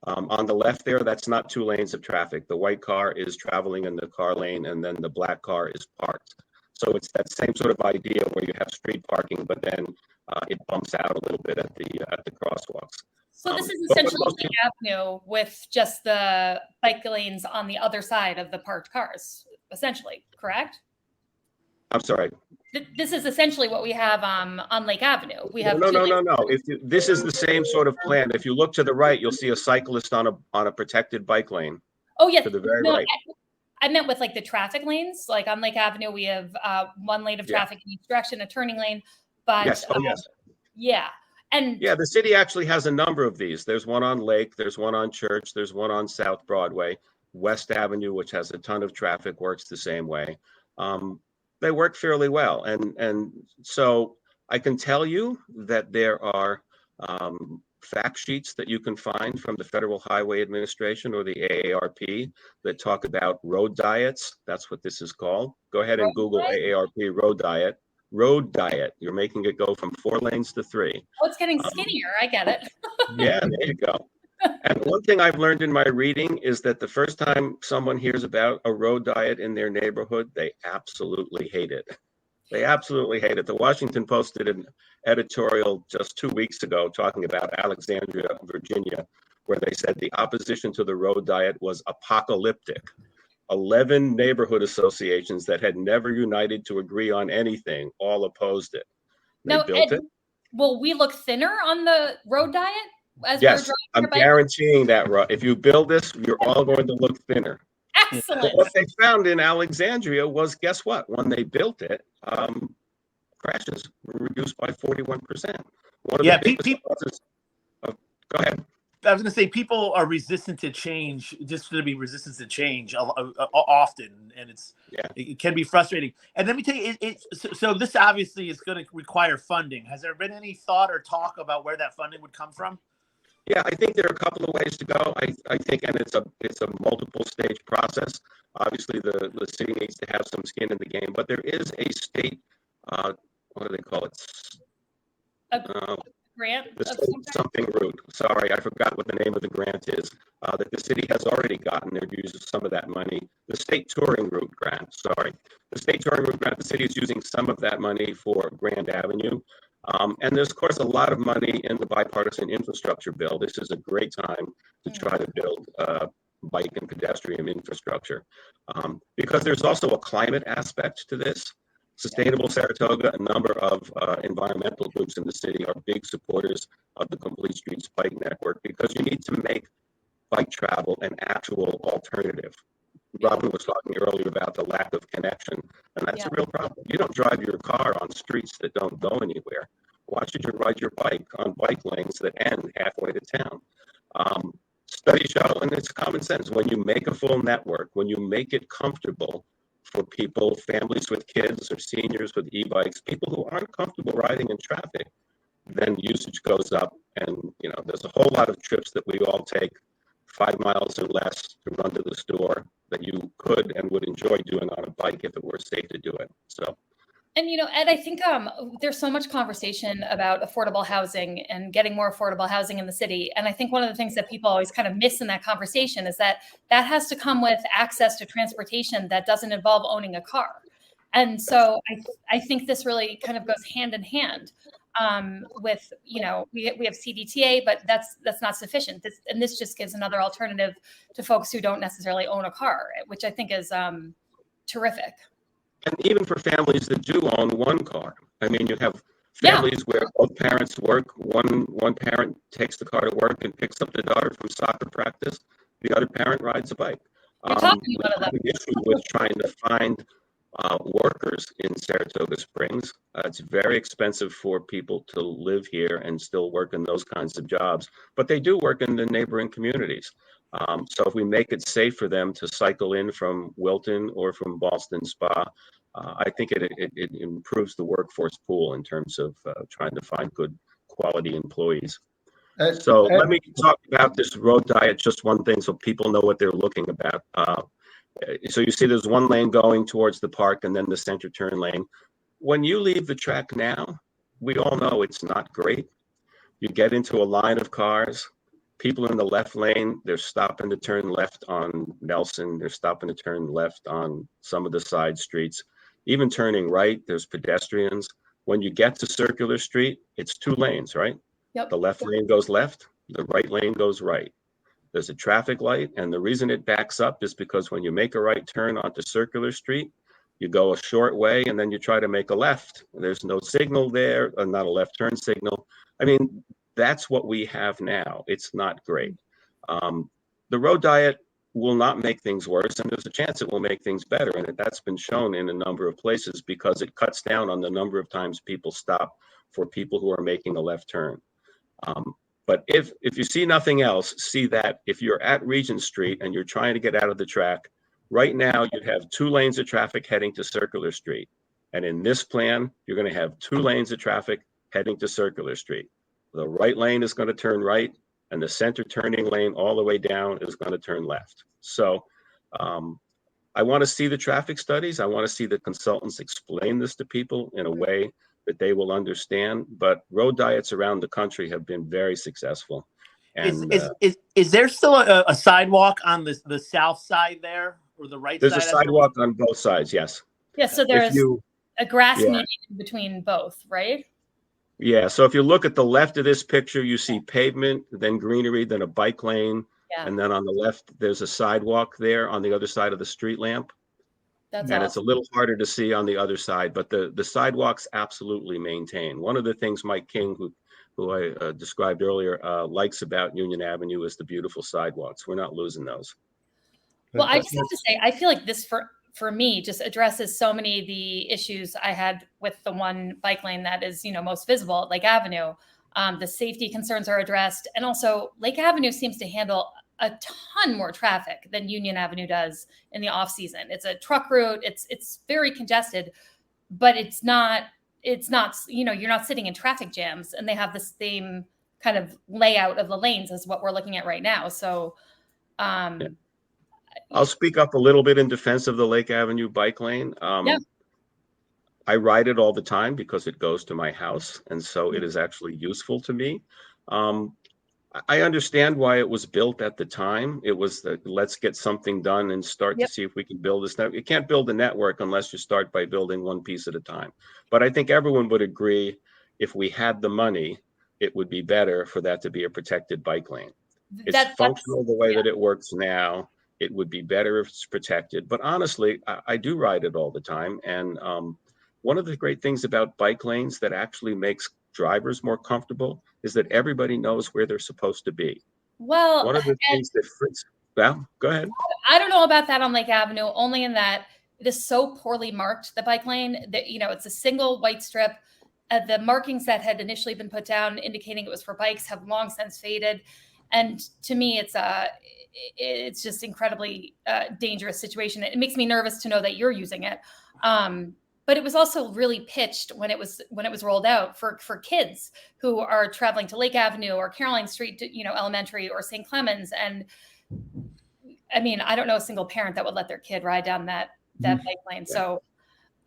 On the left there, that's not 2 lanes of traffic. The white car is traveling in the car lane, and then the black car is parked. So it's that same sort of idea where you have street parking, but then it bumps out a little bit at the crosswalks. So this is but what essentially most Lake Avenue with just the bike lanes on the other side of the parked cars, essentially, correct? I'm sorry. This is essentially what we have on Lake Avenue. We have No. This is the same sort of plan. If you look to the right, you'll see a cyclist on a protected bike lane. Oh yes, To the very no, right. I meant with like the traffic lanes. Like on Lake Avenue, we have 1 lane of traffic in each direction, a turning lane. But Yes. Oh, yes. yeah, and Yeah, the city actually has a number of these. There's one on Lake, there's one on Church, there's one on South Broadway. West Avenue, which has a ton of traffic, works the same way. They work fairly well. And so I can tell you that there are fact sheets that you can find from the Federal Highway Administration or the AARP that talk about road diets. That's what this is called. Go ahead and Road Google diet? AARP road diet. Road diet. You're making it go from 4 lanes to 3. oh, it's getting skinnier. I get it. Yeah, there you go. And one thing I've learned in my reading is that the first time someone hears about a road diet in their neighborhood, they absolutely hate it. They absolutely hate it. The Washington Post did an editorial just 2 weeks ago talking about Alexandria, Virginia, where they said the opposition to the road diet was apocalyptic. 11 neighborhood associations that had never united to agree on anything all opposed it. They Now, built Ed, it. will we look thinner on the road diet as Yes, we're I'm driving our bike? guaranteeing that, if you build this, you're all going to look thinner. But Excellent. what they found in Alexandria was, guess what? When they built it, crashes were reduced by 41%. One of Yeah, the biggest causes of, go ahead. I was going to say people are resistant to change, just to be resistant to change often, and it can be frustrating. And let me tell you, so this obviously is going to require funding. Has there been any thought or talk about where that funding would come from? Yeah, I think there are a couple of ways to go. I think, and it's a multiple stage process. Obviously, the city needs to have some skin in the game, but there is a state, what do they call it? Grant The of state something route. Sorry, I forgot what the name of the grant is. That the city has already gotten. They're using some of that money. The state touring route grant. Sorry, the state touring route grant. The city is using some of that money for Grand Avenue. And there's, of course, a lot of money in the bipartisan infrastructure bill. This is a great time to try to build bike and pedestrian infrastructure, because there's also a climate aspect to this. Sustainable Saratoga, a number of environmental groups in the city are big supporters of the Complete Streets Bike Network, because you need to make bike travel an actual alternative. Robin was talking earlier about the lack of connection, and that's a real problem. You don't drive your car on streets that don't go anywhere. Why should you ride your bike on bike lanes that end halfway to town? Studies show, and it's common sense, when you make a full network, when you make it comfortable for people, families with kids or seniors with e-bikes, people who aren't comfortable riding in traffic, then usage goes up. And, there's a whole lot of trips that we all take 5 miles or less to run to the store that you could and would enjoy doing on a bike if it were safe to do it. So. And, Ed, I think there's so much conversation about affordable housing and getting more affordable housing in the city. And I think one of the things that people always kind of miss in that conversation is that has to come with access to transportation that doesn't involve owning a car. And so I think this really kind of goes hand in hand with, we have CDTA, but that's not sufficient. This just gives another alternative to folks who don't necessarily own a car, which I think is terrific. And even for families that do own one car, I mean, you have families where both parents work. One parent takes the car to work and picks up the daughter from soccer practice. The other parent rides a bike. We're talking about that. The issue with trying to find workers in Saratoga Springs. It's very expensive for people to live here and still work in those kinds of jobs, but they do work in the neighboring communities. So if we make it safe for them to cycle in from Wilton or from Boston Spa, I think it improves the workforce pool in terms of trying to find good quality employees. So let me talk about this road diet, just one thing so people know what they're looking about. So you see there's one lane going towards the park and then the center turn lane. when you leave the track now, we all know it's not great. You get into a line of cars, people in the left lane, they're stopping to turn left on Nelson, they're stopping to turn left on some of the side streets, even turning right, there's pedestrians. When you get to Circular Street, it's 2 lanes, right? Yep. The left lane goes left, the right lane goes right. There's a traffic light, and the reason it backs up is because when you make a right turn onto Circular Street, you go a short way and then you try to make a left. There's no signal there, not a left turn signal. I mean, that's what we have now. It's not great. The road diet will not make things worse, and there's a chance it will make things better. And that's been shown in a number of places because it cuts down on the number of times people stop for people who are making a left turn. But if you see nothing else, see that if you're at Regent Street and you're trying to get out of the track, right now you have 2 lanes of traffic heading to Circular Street. And in this plan, you're going to have 2 lanes of traffic heading to Circular Street. The right lane is going to turn right, and the center turning lane all the way down is going to turn left. So I want to see the traffic studies. I want to see the consultants explain this to people in a way that they will understand. But road diets around the country have been very successful. And is there still a sidewalk on the south side there, or the right there's side? a sidewalk on both sides, yes. Yeah, so there's a grass median between both, right? Yeah, so if you look at the left of this picture, you see pavement, then greenery, then a bike lane, and then on the left, there's a sidewalk there on the other side of the street lamp. That's and awesome. It's a little harder to see on the other side, but the sidewalks absolutely maintain. One of the things Mike King, who I described earlier, likes about Union Avenue is the beautiful sidewalks. We're not losing those. Well, I just have to say, I feel like this for me just addresses so many of the issues I had with the one bike lane that is, most visible at Lake Avenue. The safety concerns are addressed. And also Lake Avenue seems to handle a ton more traffic than Union Avenue does in the off season. It's a truck route. It's very congested, but it's not, you're not sitting in traffic jams, and they have the same kind of layout of the lanes as what we're looking at right now. So, I'll speak up a little bit in defense of the Lake Avenue bike lane. I ride it all the time because it goes to my house, and so it is actually useful to me. I understand why it was built at the time. It was that let's get something done and start to see if we can build this network. You can't build a network unless you start by building one piece at a time. But I think everyone would agree if we had the money, it would be better for that to be a protected bike lane. It's functional the way that it works now. It would be better if it's protected. But honestly, I do ride it all the time. And one of the great things about bike lanes that actually makes drivers more comfortable is that everybody knows where they're supposed to be. Well, one of the things that Fritz, go ahead. I don't know about that on Lake Avenue, only in that it is so poorly marked, the bike lane, that, it's a single white strip. The markings that had initially been put down indicating it was for bikes have long since faded. And to me, it's just incredibly dangerous situation. It makes me nervous to know that you're using it. But it was also really pitched when it was rolled out for kids who are traveling to Lake Avenue or Caroline Street, Elementary, or St. Clemens. And I mean, I don't know a single parent that would let their kid ride down that bike lane. Yeah. So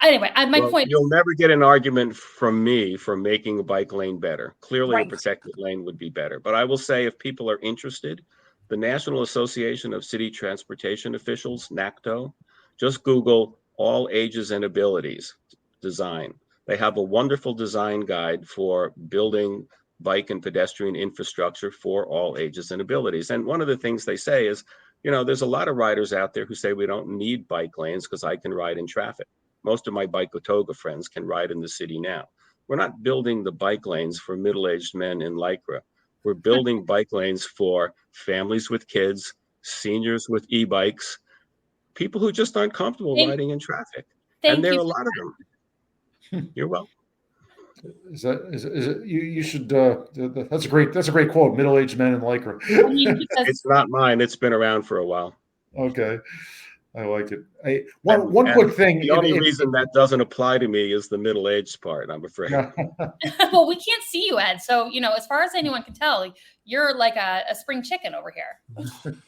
anyway, my point. You'll never get an argument from me for making a bike lane better. Clearly, a protected lane would be better. But I will say, if people are interested, the National Association of City Transportation Officials, NACTO, just Google all ages and abilities design. They have a wonderful design guide for building bike and pedestrian infrastructure for all ages and abilities. And one of the things they say is, there's a lot of riders out there who say we don't need bike lanes because I can ride in traffic. Most of my Bikeatoga friends can ride in the city now. We're not building the bike lanes for middle-aged men in Lycra. We're building bike lanes for families with kids, seniors with e-bikes, people who just aren't comfortable riding in traffic. And there are a lot of them. You're welcome. Is it you should that's a great quote, middle-aged men in Lycra. It's not mine. It's been around for a while. Okay. I like it. One quick thing. The only reason that doesn't apply to me is the middle-aged part, I'm afraid. Well, we can't see you, Ed. So, as far as anyone can tell, you're like a spring chicken over here.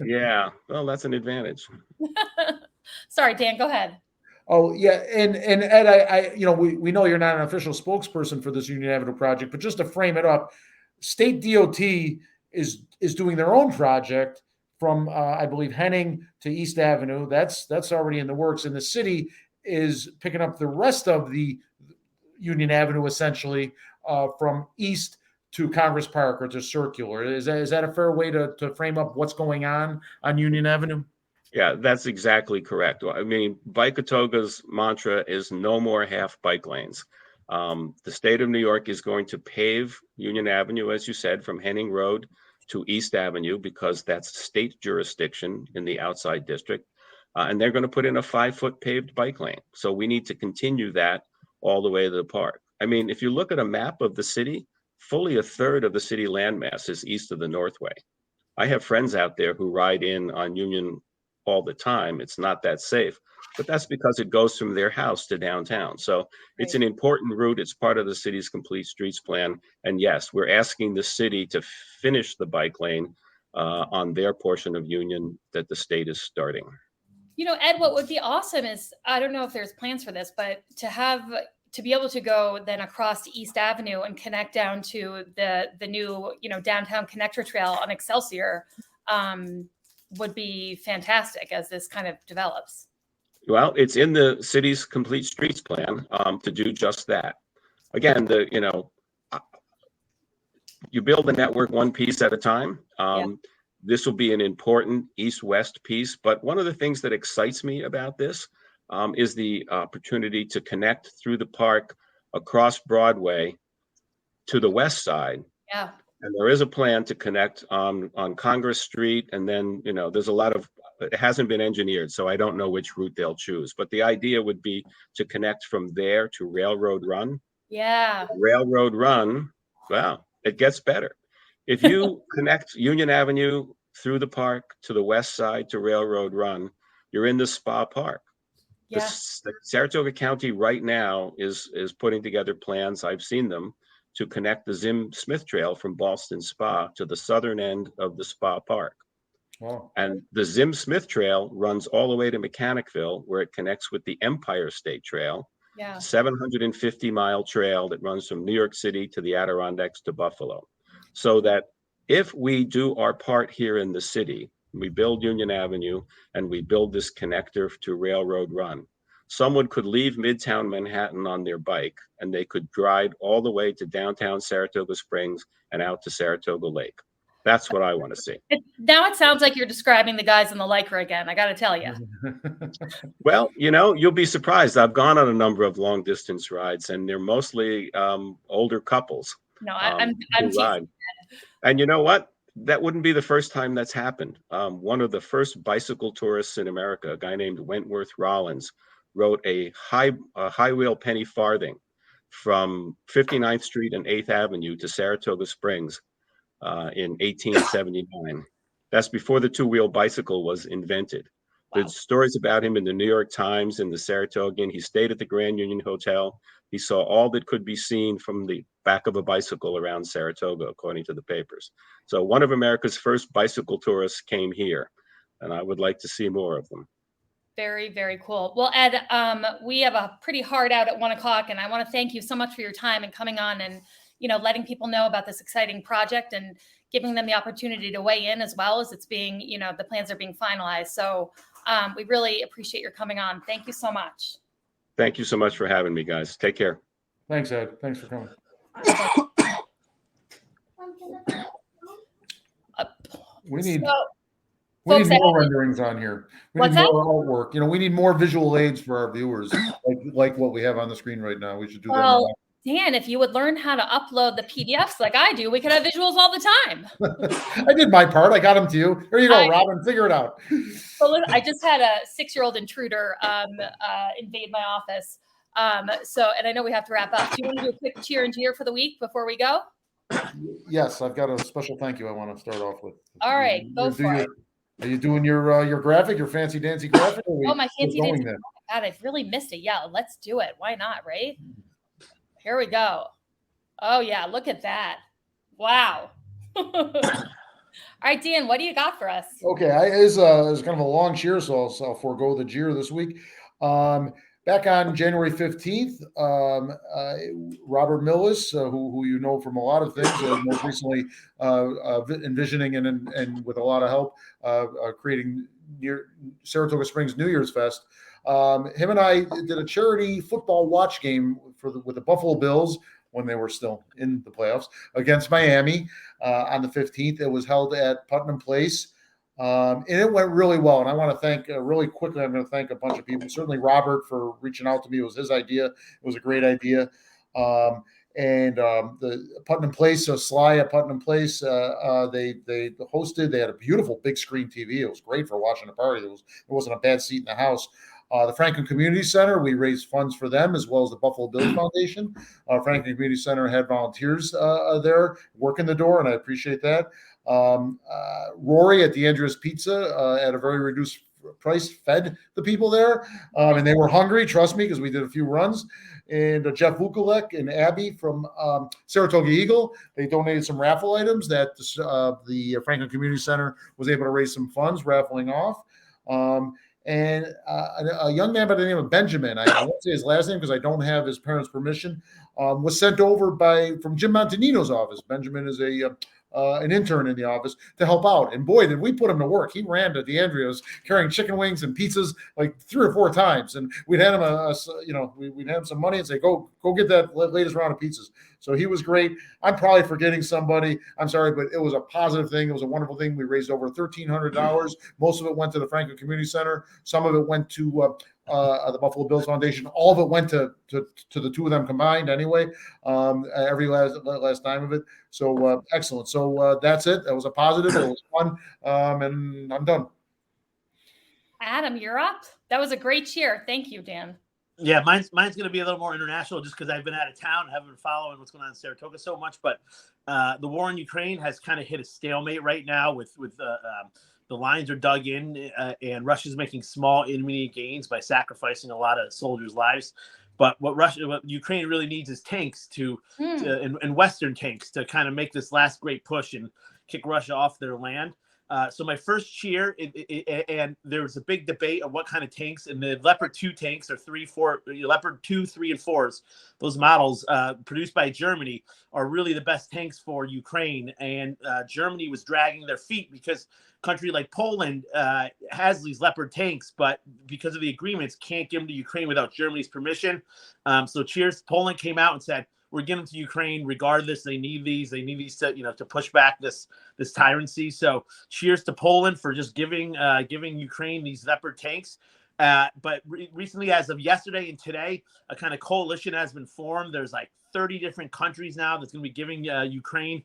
Yeah. Well, that's an advantage. Sorry, Dan, go ahead. Oh yeah, and Ed, we know you're not an official spokesperson for this Union Avenue project, but just to frame it up, state DOT is doing their own project from I believe Henning to East Avenue. That's already in the works, and the city is picking up the rest of the Union Avenue essentially from east to Congress Park or to Circular. Is that a fair way to frame up what's going on Union Avenue? Yeah, that's exactly correct. I mean, Bikeatoga's mantra is no more half bike lanes. The state of New York is going to pave Union Avenue, as you said, from Henning Road to East Avenue because that's state jurisdiction in the outside district. And they're going to put in a 5-foot paved bike lane. So we need to continue that all the way to the park. I mean, if you look at a map of the city, fully a third of the city landmass is east of the Northway. I have friends out there who ride in on Union all the time. It's not that safe, but that's because it goes from their house to downtown. So it's an important route. It's part of the city's complete streets plan. And yes, we're asking the city to finish the bike lane on their portion of Union that the state is starting. Ed, what would be awesome is, I don't know if there's plans for this, but to be able to go then across to East Avenue and connect down to the new, downtown connector trail on Excelsior would be fantastic as this kind of develops. Well, it's in the city's complete streets plan to do just that. Again, you build the network one piece at a time. This will be an important east-west piece, but one of the things that excites me about this is the opportunity to connect through the park across Broadway to the west side. Yeah. And there is a plan to connect on Congress Street, and then there's a lot of it hasn't been engineered, so I don't know which route they'll choose. But the idea would be to connect from there to Railroad Run. Yeah. Railroad Run, wow, it gets better. If you connect Union Avenue through the park to the west side to Railroad Run, you're in the Spa Park. Yeah. The Saratoga County right now is putting together plans. I've seen them to connect the Zim Smith Trail from Ballston Spa to the southern end of the Spa Park. Wow. And the Zim Smith Trail runs all the way to Mechanicville, where it connects with the Empire State Trail, 750-mile trail that runs from New York City to the Adirondacks to Buffalo. So that if we do our part here in the city, we build Union Avenue and we build this connector to Railroad Run, someone could leave Midtown Manhattan on their bike and they could ride all the way to downtown Saratoga Springs and out to Saratoga Lake. That's what I want to see. Now it sounds like you're describing the guys in the Lycra again. I got to tell you. Well, you'll be surprised. I've gone on a number of long distance rides, and they're mostly older couples. No, I'm teasing. And you know what? That wouldn't be the first time that's happened. One of the first bicycle tourists in America, a guy named Wentworth Rollins, wrote a high wheel penny farthing from 59th Street and 8th Avenue to Saratoga Springs in 1879. That's before the two-wheel bicycle was invented. Wow. There's stories about him in the New York Times and the Saratoga. He stayed at the Grand Union Hotel. He saw all that could be seen from the back of a bicycle around Saratoga, according to the papers. So one of America's first bicycle tourists came here, and I would like to see more of them. Very, very cool. Well, Ed, we have a pretty hard out at 1 o'clock, and I want to thank you so much for your time and coming on and letting people know about this exciting project and giving them the opportunity to weigh in as well as it's being, the plans are being finalized. So we really appreciate your coming on. Thank you so much. Thank you so much for having me, guys. Take care. Thanks, Ed. Thanks for coming. We need more renderings on here. We need more artwork. We need more visual aids for our viewers, like what we have on the screen right now. We should do that. Dan, if you would learn how to upload the PDFs like I do, we could have visuals all the time. I did my part. I got them to you. Here you go, Robin. Figure it out. So I just had a 6-year-old intruder invade my office. And I know we have to wrap up. Do you want to do a quick cheer and jeer for the week before we go? Yes, I've got a special thank you I want to start off with. All right, go for it. Are you doing your graphic, your fancy dancy graphic? Oh, my fancy dancy. Oh my God, I've really missed it. Yeah, let's do it. Why not, right? Here we go. Oh, yeah. Look at that. Wow. All right, Dan, what do you got for us? Okay. It's kind of a long cheer, so I'll forego the jeer this week. Back on January 15th, Robert Millis, who you know from a lot of things, most recently envisioning and with a lot of help creating near Saratoga Springs New Year's Fest. Him and I did a charity football watch game with the Buffalo Bills when they were still in the playoffs against Miami on the 15th. It was held at Putnam Place. And it went really well. And I want to thank really quickly, I'm going to thank a bunch of people. Certainly Robert for reaching out to me. It was his idea. It was a great idea. The Putnam Place, Sly at Putnam Place, they hosted. They had a beautiful big screen TV. It was great for watching a party. There wasn't a bad seat in the house. The Franklin Community Center, we raised funds for them as well as the Buffalo Bills Foundation. Franklin Community Center had volunteers there working the door, and I appreciate that. Rory at DeAndrea's Pizza at a very reduced price fed the people there, and they were hungry. Trust me, because we did a few runs. And Jeff Vukalek and Abby from Saratoga Eagle, they donated some raffle items that the Franklin Community Center was able to raise some funds raffling off. And a young man by the name of Benjamin, I won't say his last name because I don't have his parents' permission, was sent over from Jim Montanino's office. Benjamin is an intern in the office to help out. And boy, did we put him to work. He ran to DeAndrea's carrying chicken wings and pizzas like 3 or 4 times. And we'd hand him we'd hand him some money and say, go get that latest round of pizzas. So he was great. I'm probably forgetting somebody. I'm sorry, but it was a positive thing. It was a wonderful thing. We raised over $1,300. Most of it went to the Franklin Community Center. Some of it went to the Buffalo Bills Foundation. All of it went to the two of them combined anyway, every last dime of it. So excellent. So that's it. That was a positive. It was fun. And I'm done. Adam, you're up. That was a great cheer. Thank you, Dan. Yeah, mine's going to be a little more international just because I've been out of town, haven't been following what's going on in Saratoga so much. But the war in Ukraine has kind of hit a stalemate right now with the lines are dug in and Russia's making small intermediate gains by sacrificing a lot of soldiers' lives. But what Ukraine really needs is tanks and Western tanks to kind of make this last great push and kick Russia off their land. So my first cheer, and there was a big debate of what kind of tanks, and the Leopard 2 tanks are Leopard 2, 3, and 4s. Those models produced by Germany are really the best tanks for Ukraine. And Germany was dragging their feet because a country like Poland has these Leopard tanks, but because of the agreements, can't give them to Ukraine without Germany's permission. So cheers. Poland came out and said, we're giving them to Ukraine regardless. They need these. They need these to push back this tyranny. So cheers to Poland for just giving Ukraine these Leopard tanks. But recently, as of yesterday and today, a kind of coalition has been formed. There's like 30 different countries now that's going to be giving Ukraine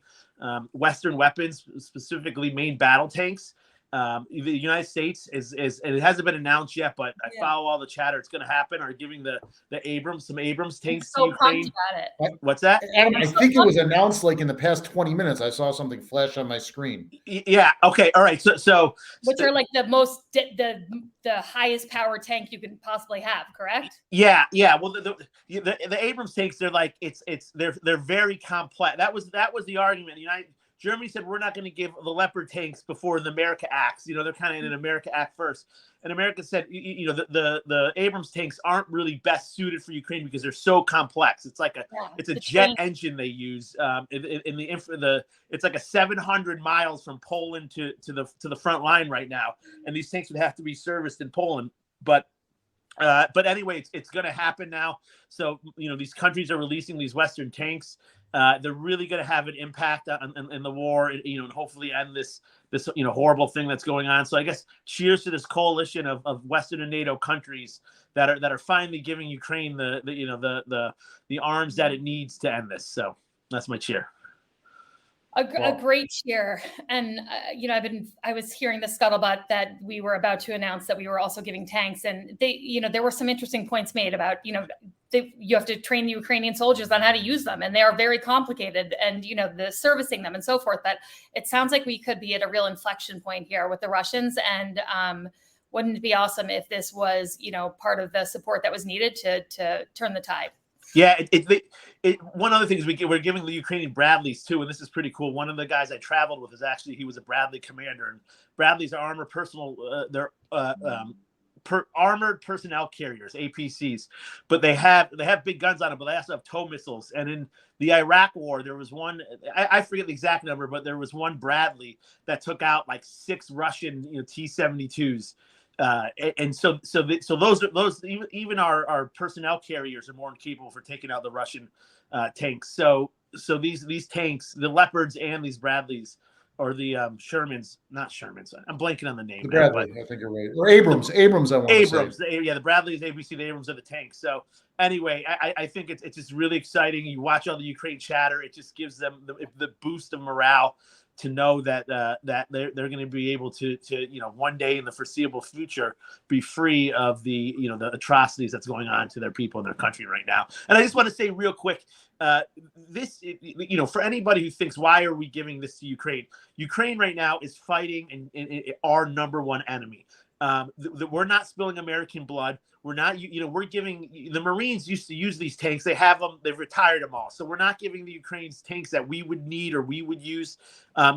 Western weapons, specifically main battle tanks. The United States is and it hasn't been announced yet, but I follow all the chatter. It's going to happen. Are giving the Abrams tanks to Ukraine. What's that? Adam, I think it was announced like in the past 20 minutes. I saw something flash on my screen. Yeah. Okay. All right. So which are like the most the highest power tank you can possibly have, correct? Yeah. Well, the Abrams tanks, they're like they're very complex. That was the argument. Germany said, we're not going to give the Leopard tanks before the America acts. They're kind of in an America act first. And America said, the Abrams tanks aren't really best suited for Ukraine because they're so complex. It's like a jet engine they use. It's like a 700 miles from Poland to the front line right now. And these tanks would have to be serviced in Poland. But anyway, it's going to happen now. So, these countries are releasing these Western tanks. They're really going to have an impact in the war, and hopefully end this horrible thing that's going on. So I guess cheers to this coalition of Western and NATO countries that are finally giving Ukraine the arms that it needs to end this. So that's my cheer. A great cheer. And, I was hearing the scuttlebutt that we were about to announce that we were also giving tanks. And there were some interesting points made about, you have to train the Ukrainian soldiers on how to use them. And they are very complicated and, the servicing them and so forth. That it sounds like we could be at a real inflection point here with the Russians. And wouldn't it be awesome if this was, part of the support that was needed to turn the tide? Yeah, one other thing is we're giving the Ukrainian Bradleys too, and this is pretty cool. One of the guys I traveled with he was a Bradley commander, and Bradleys are personal armored personnel carriers, APCs, but they have big guns on them, but they also have tow missiles. And in the Iraq War, there was one, I forget the exact number, but there was one Bradley that took out like 6 Russian T-72s. And so those even our personnel carriers are more than capable for taking out the Russian tanks. So these tanks, the Leopards and these Bradleys, or the Shermans, not Shermans. I'm blanking on the name. The Bradley, I think you're right. Or Abrams. I want to say. Yeah, the Bradleys, ABC, the Abrams are the tanks. So anyway, I think it's just really exciting. You watch all the Ukraine chatter. It just gives them the boost of morale to know that that they're going to be able to one day in the foreseeable future be free of the the atrocities that's going on to their people in their country right now. And I just want to say real quick, this for anybody who thinks, why are we giving this to Ukraine? Ukraine right now is fighting and our number one enemy. We're not spilling American blood. We're not, we're giving, the Marines used to use these tanks. They have them, they've retired them all. So we're not giving the Ukrainians tanks that we would need or we would use.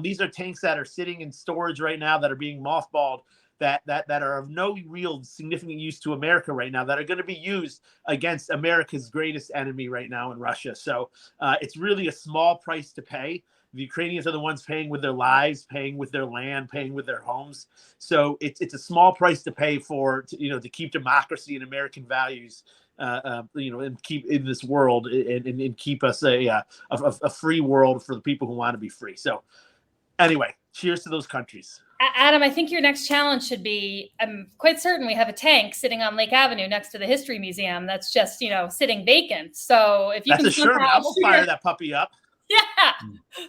These are tanks that are sitting in storage right now that are being mothballed, that are of no real significant use to America right now, that are going to be used against America's greatest enemy right now in Russia. So it's really a small price to pay. The Ukrainians are the ones paying with their lives, paying with their land, paying with their homes. So it's a small price to pay to keep democracy and American values, and keep in this world and keep us a free world for the people who want to be free. So anyway, cheers to those countries. Adam, I think your next challenge should be, I'm quite certain we have a tank sitting on Lake Avenue next to the History Museum that's just, sitting vacant. So if you that's can a Sherman, I will fire that puppy up. Yeah,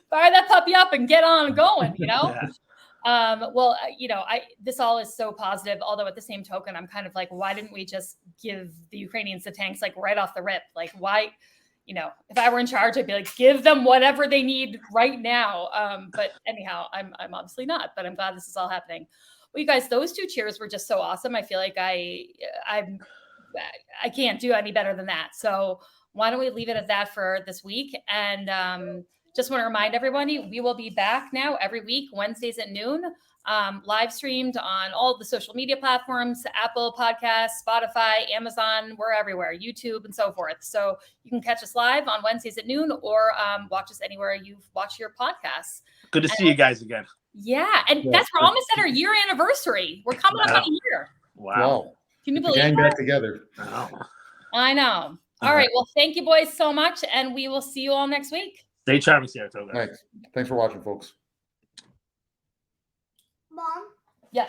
fire that puppy up and get on going, Yeah. This all is so positive, although at the same token, I'm kind of like, why didn't we just give the Ukrainians the tanks like right off the rip? Like, why, if I were in charge, I'd be like, give them whatever they need right now. But anyhow, I'm obviously not, but I'm glad this is all happening. Well, you guys, those 2 cheers were just so awesome. I feel like I can't do any better than that. So why don't we leave it at that for this week? And just want to remind everybody, we will be back now every week, Wednesdays at noon, live streamed on all the social media platforms, Apple Podcasts, Spotify, Amazon, we're everywhere, YouTube and so forth. So you can catch us live on Wednesdays at noon or watch us anywhere you watch your podcasts. Good to see you guys again. Yeah. And we're almost at our year anniversary. We're coming up on a year. Wow. Can you believe Gang that? back together. Wow. I know. All right. Well, thank you boys so much. And we will see you all next week. Stay charming, Saratoga. Thanks for watching, folks. Mom.